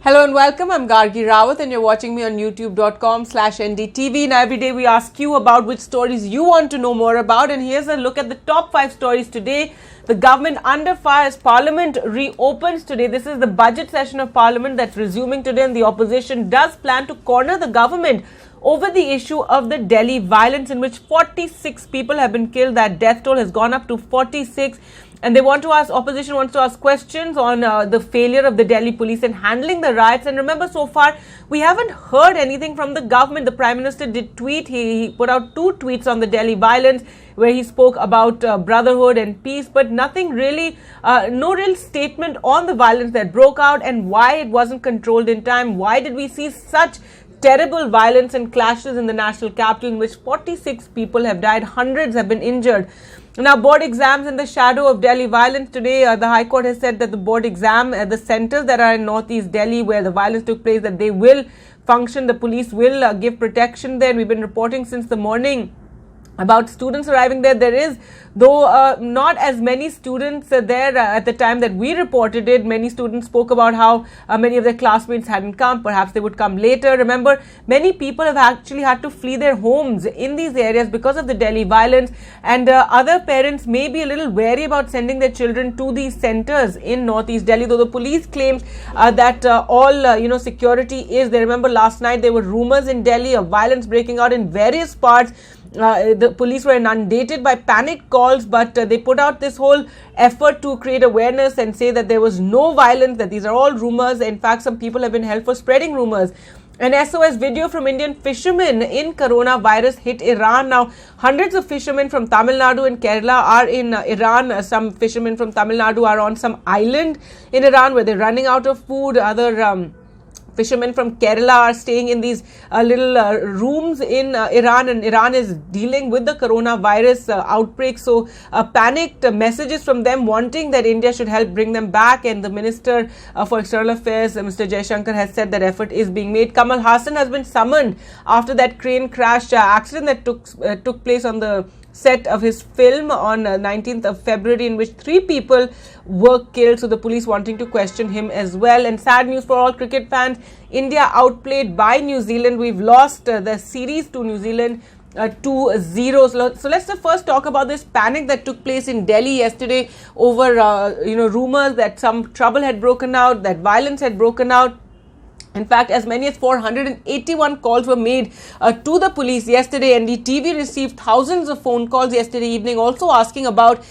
Hello and welcome. I'm Gargi Rawat and you're watching me on youtube.com/NDTv. Now every day we ask you about which stories you want to know more about, and here's a look at the top 5 stories today. The government under fire as Parliament reopens today. This is the budget session of Parliament that's resuming today, and the opposition does plan to corner the government over the issue of the Delhi violence in which 46 people have been killed. That death toll has gone up to 46. And opposition wants to ask questions on the failure of the Delhi police in handling the riots. And remember, so far, we haven't heard anything from the government. The Prime Minister did tweet. He put out 2 tweets on the Delhi violence where he spoke about brotherhood and peace, but nothing really, no real statement on the violence that broke out and why it wasn't controlled in time. Why did we see such terrible violence and clashes in the national capital in which 46 people have died, hundreds have been injured? Now, board exams in the shadow of Delhi violence. Today, the High Court has said that the board exam at the centers that are in northeast Delhi where the violence took place, that they will function. The police will give protection there. And we've been reporting since the morning about students arriving there. There is, though not as many students there at the time that we reported it. Many students spoke about how many of their classmates hadn't come. Perhaps they would come later. Remember, many people have actually had to flee their homes in these areas because of the Delhi violence, and other parents may be a little wary about sending their children to these centers in northeast Delhi, though the police claims that all security is there. Remember, last night there were rumors in Delhi of violence breaking out in various parts. The police were inundated by panic calls, but they put out this whole effort to create awareness and say that there was no violence, that these are all rumors. In fact, some people have been held for spreading rumors. An SOS video from Indian fishermen in coronavirus hit Iran. Now, hundreds of fishermen from Tamil Nadu and Kerala are in Iran. Some fishermen from Tamil Nadu are on some island in Iran where they're running out of food. Other fishermen from Kerala are staying in these little rooms in Iran, and Iran is dealing with the coronavirus outbreak. So panicked messages from them wanting that India should help bring them back, and the Minister for External Affairs, Mr. Jaishankar, has said that effort is being made. Kamal Hassan has been summoned after that crane crash accident that took place on the set of his film on 19th of February, in which 3 people were killed. So the police wanting to question him as well. And sad news for all cricket fans, India outplayed by New Zealand. We've lost the series to New Zealand 2-0. So let's first talk about this panic that took place in Delhi yesterday over rumors that some trouble had broken out, that violence had broken out. In fact, as many as 481 calls were made to the police yesterday. NDTv received thousands of phone calls yesterday evening also asking about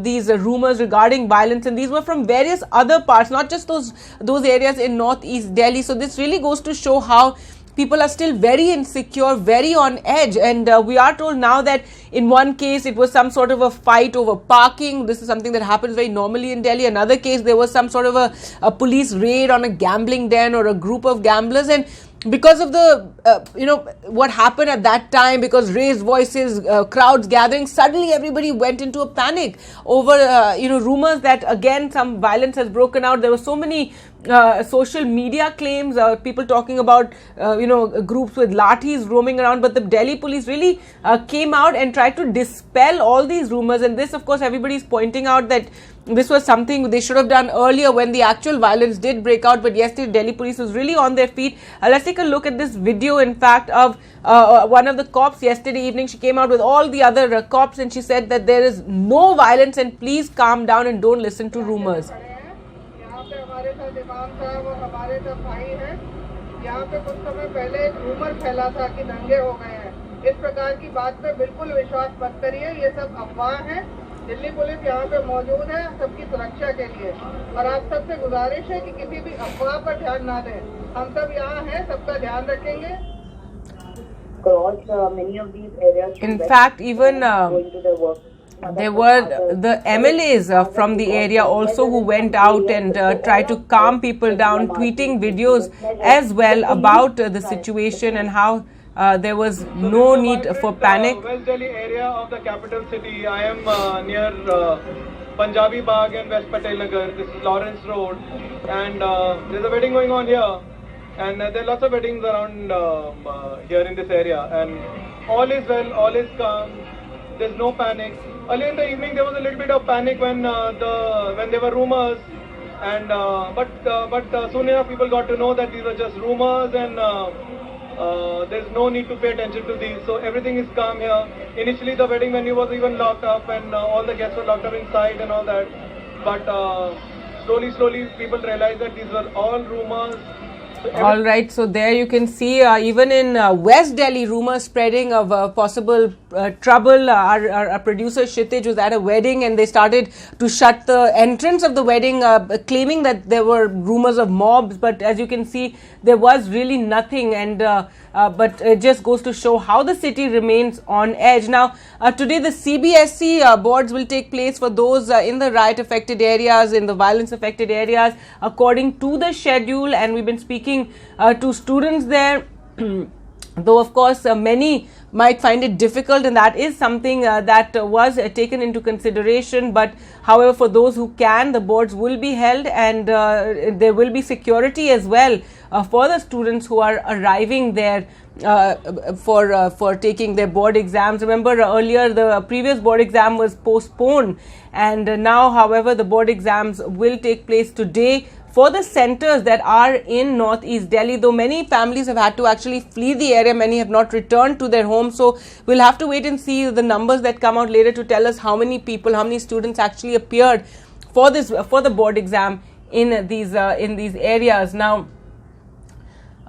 these rumors regarding violence, and these were from various other parts, not just those areas in northeast Delhi. So this really goes to show how people are still very insecure, very on edge, and we are told now that in one case it was some sort of a fight over parking. This is something that happens very normally in Delhi. Another case, there was some sort of a police raid on a gambling den or a group of gamblers, and because of the what happened at that time, because raised voices, crowds gathering, suddenly everybody went into a panic over rumors that again some violence has broken out. There were so many social media claims, people talking about groups with lathis roaming around, but the Delhi police really came out and tried to dispel all these rumors. And this, of course, everybody is pointing out that this was something they should have done earlier when the actual violence did break out. But yesterday, Delhi police was really on their feet. Let's take a look at this video, in fact, of one of the cops yesterday evening. She came out with all the other cops and she said that there is no violence and please calm down and don't listen to rumors. यहाँ पे कुछ समय पहले एक rumour फैला था कि दंगे हो गए हैं। इस प्रकार की बात पे बिल्कुल विश्वास मत करिए, ये सब अफवाह है। दिल्ली पुलिस यहाँ पे मौजूद है सबकी सुरक्षा के लिए, और आप सबसे गुजारिश है कि किसी भी अफवाह पर ध्यान ना दें। हम सब यहाँ हैं, सबका ध्यान रखेंगे। In fact, even there were the MLAs from the area also who went out and tried to calm people down, tweeting videos as well about the situation and how there was no need for panic. West Delhi area of the capital city. I am near Punjabi Bagh and West Patel Nagar. This is Lawrence Road, and there's a wedding going on here, and there are lots of weddings around here in this area, and all is well, all is calm. There's no panic. Early in the evening, there was a little bit of panic when there were rumors And but soon enough people got to know that these were just rumors, and there's no need to pay attention to these. So everything is calm here. Initially the wedding venue was even locked up, and all the guests were locked up inside and all that. But slowly people realized that these were all rumors. All right, so there you can see even in West Delhi, rumors spreading of possible trouble. Our producer Kshitij was at a wedding and they started to shut the entrance of the wedding, claiming that there were rumors of mobs. But as you can see, there was really nothing, and but it just goes to show how the city remains on edge. Now, today the CBSE boards will take place for those in the riot affected areas, in the violence affected areas, according to the schedule, and we've been speaking to students there. Though of course many might find it difficult, and that is something that was taken into consideration, but however for those who can, the boards will be held, and there will be security as well for the students who are arriving there for taking their board exams. Remember earlier the previous board exam was postponed, and now however the board exams will take place today for the centers that are in northeast Delhi, though many families have had to actually flee the area. Many have not returned to their homes, so we'll have to wait and see the numbers that come out later to tell us how many people, how many students actually appeared for the board exam in these areas. Now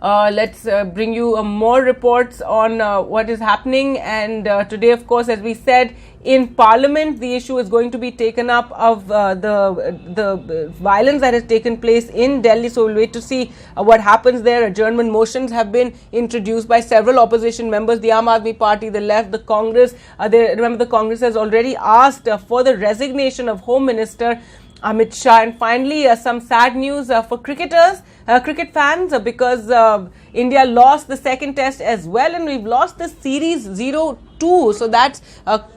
let's bring you more reports on what is happening, and today of course, as we said, in Parliament the issue is going to be taken up of the violence that has taken place in Delhi. So we'll wait to see what happens there. Adjournment motions have been introduced by several opposition members, the Aam Aadmi Party, the left, the Congress. Remember the Congress has already asked for the resignation of Home Minister Amit Shah. And finally, some sad news for cricketers, cricket fans, because India lost the second test as well, and we've lost the series 0-2. So that's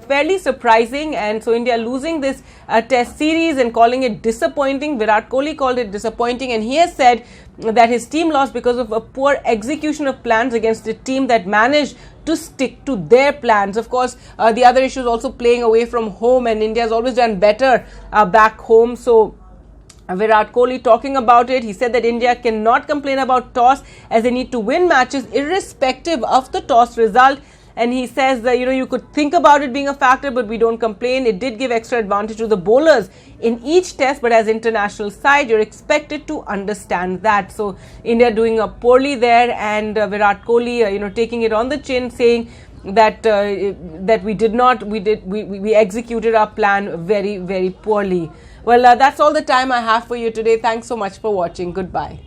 fairly surprising, and so India losing this test series and calling it disappointing. Virat Kohli called it disappointing, and he has said that his team lost because of a poor execution of plans against a team that managed to stick to their plans. Of course, the other issue is also playing away from home, and India has always done better back home. So Virat Kohli talking about it, he said that India cannot complain about toss, as they need to win matches irrespective of the toss result. And he says that, you could think about it being a factor, but we don't complain. It did give extra advantage to the bowlers in each test, but as international side, you're expected to understand that. So India doing poorly there, and Virat Kohli, taking it on the chin, saying that that we executed our plan very, very poorly. Well, that's all the time I have for you today. Thanks so much for watching. Goodbye.